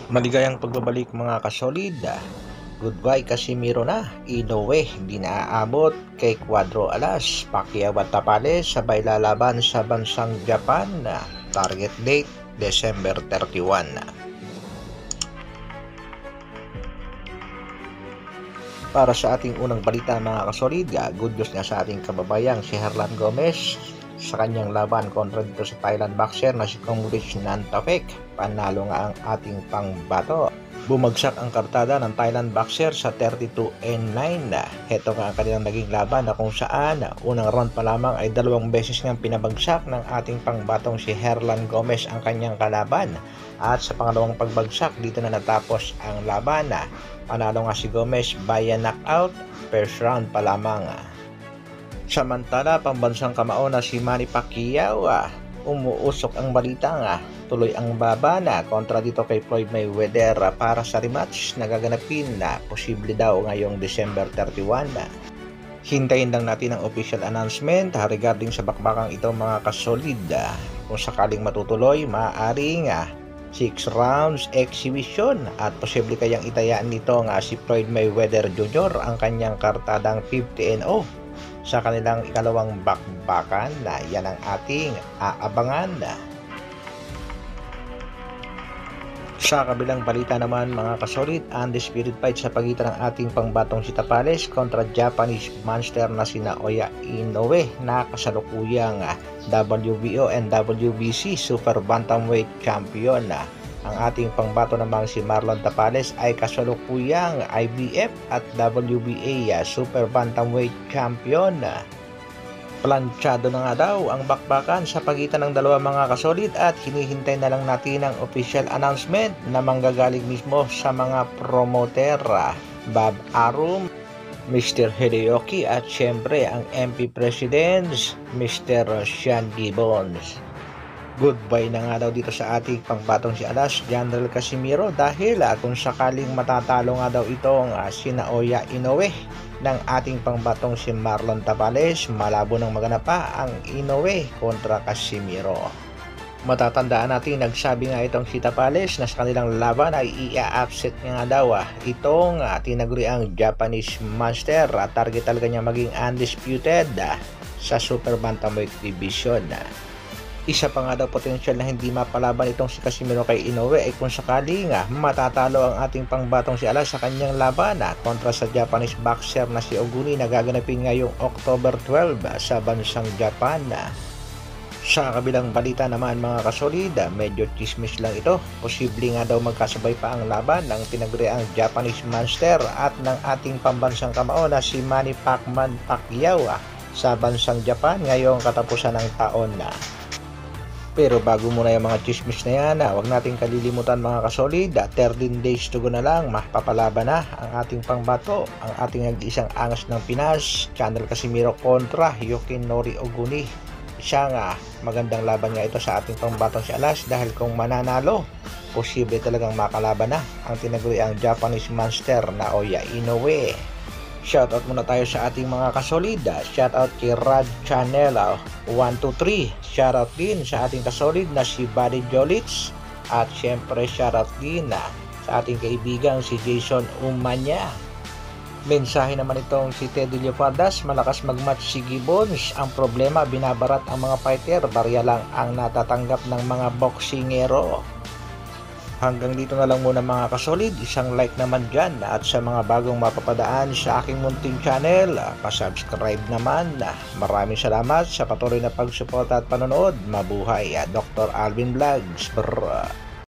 Maligayang pagbabalik mga kasolid. Goodbye Casimiro na. Inoue hindi na aabot kay Cuadro Alas. Pacquiao at Tapales sabay lalaban sa bansang Japan. Target date December 31. Para sa ating unang balita mga kasolid, good news nga sa ating kababayang si Herlan Gomez sa kanyang laban kontra dito sa Thailand boxer na si Kongrich Nantapek. Panalo nga ang ating pangbato. Bumagsak ang kartada ng Thailand boxer sa 32-9. Heto nga ang kanilang naging laban na kung saan unang round pa lamang ay 2 beses nga pinabagsak ng ating pangbatong si Herlan Gomez ang kanyang kalaban. At sa pangalawang pagbagsak dito na natapos ang laban. Panalo nga si Gomez via knockout, first round pa lamang. Samantala, pambansang kamao na si Manny Pacquiao, umuusok ang balita nga tuloy ang babana kontra dito kay Floyd Mayweather para sa rematch na gaganapin na posible daw ngayong December 31. Hintayin lang natin ang official announcement regarding sa bakbakang ito mga kasolid. Kung sakaling matutuloy, maaaring 6 rounds exhibition at posible kayang itayaan nito nga si Floyd Mayweather Jr. ang kanyang kartadang 50-0 sa kanilang ikalawang bakbakan na yan ang ating aabangan. Sa kabilang balita naman mga kasolid, undisputed fight sa pagitan ng ating pangbatong si Tapales kontra Japanese monster na si Naoya Inoue na kasalukuyang WBO and WBC Super Bantamweight Champion. Ang ating pangbato namang si Marlon Tapales ay kasalukuyang IBF at WBA Super Bantamweight Champion. Planchado na nga daw ang bakbakan sa pagitan ng dalawa mga kasolid at hinihintay na lang natin ang official announcement na manggagaling mismo sa mga promoter Bob Arum, Mr. Hideyoki at syempre ang MP Presidents Mr. Sean Gibbons. Goodbye na nga daw dito sa ating pangbatong si Alas General Casimiro dahil kung sakaling matatalo nga daw itong si Naoya Inoue ng ating pangbatong si Marlon Tapales, malabo nang maganap pa ang Inoue kontra Casimiro. Matatandaan natin, nagsabi nga itong si Tapales na sa kanilang laban ay i-upset nga daw itong tinaguriang Japanese monster at target talaga niya maging undisputed sa Super Bantamweight Division. Isa pa nga daw potensyal na hindi mapalaban itong si Casimiro kay Inoue ay kung sakali nga matatalo ang ating pangbatong si Alas sa kanyang laban kontra sa Japanese boxer na si Oguni na gaganapin ngayong October 12 sa bansang Japan. Sa kabilang balita naman mga kasolid, medyo chismis lang ito. Posible nga daw magkasabay pa ang laban ng tinaguriang Japanese monster at ng ating pambansang kamao na si Manny Pacquiao sa bansang Japan ngayong katapusan ng taon na. Pero bago muna yung mga chismis na yan, huwag natin kalilimutan mga kasolid, 13 days to go na lang, mapapalaban na ang ating pangbato, ang ating nag-iisang angas ng Pinas, Channel Casimiro kontra Yukinori Oguni. Isang magandang laban nga ito sa ating pangbatong si Alas dahil kung mananalo, posible talagang makalaban na ang tinaguriang Japanese monster na Naoya Inoue. Shoutout muna tayo sa ating mga kasolid. Shoutout kay Rad Channel 123. Shoutout din sa ating kasolid na si Buddy Jolitz. At syempre shoutout din sa ating kaibigang si Jason Umanya. Mensahe naman itong si Teddy Leopardas, malakas magmatch si Gibbons. Ang problema, binabarat ang mga fighter, barya lang ang natatanggap ng mga boksingero. Hanggang dito na lang muna mga kasolid, isang like naman dyan at sa mga bagong mapapadaan sa aking munting channel, pasubscribe naman. Maraming salamat sa patuloy na pagsuporta at panonood. Mabuhay, Dr. Alvin Vlogs.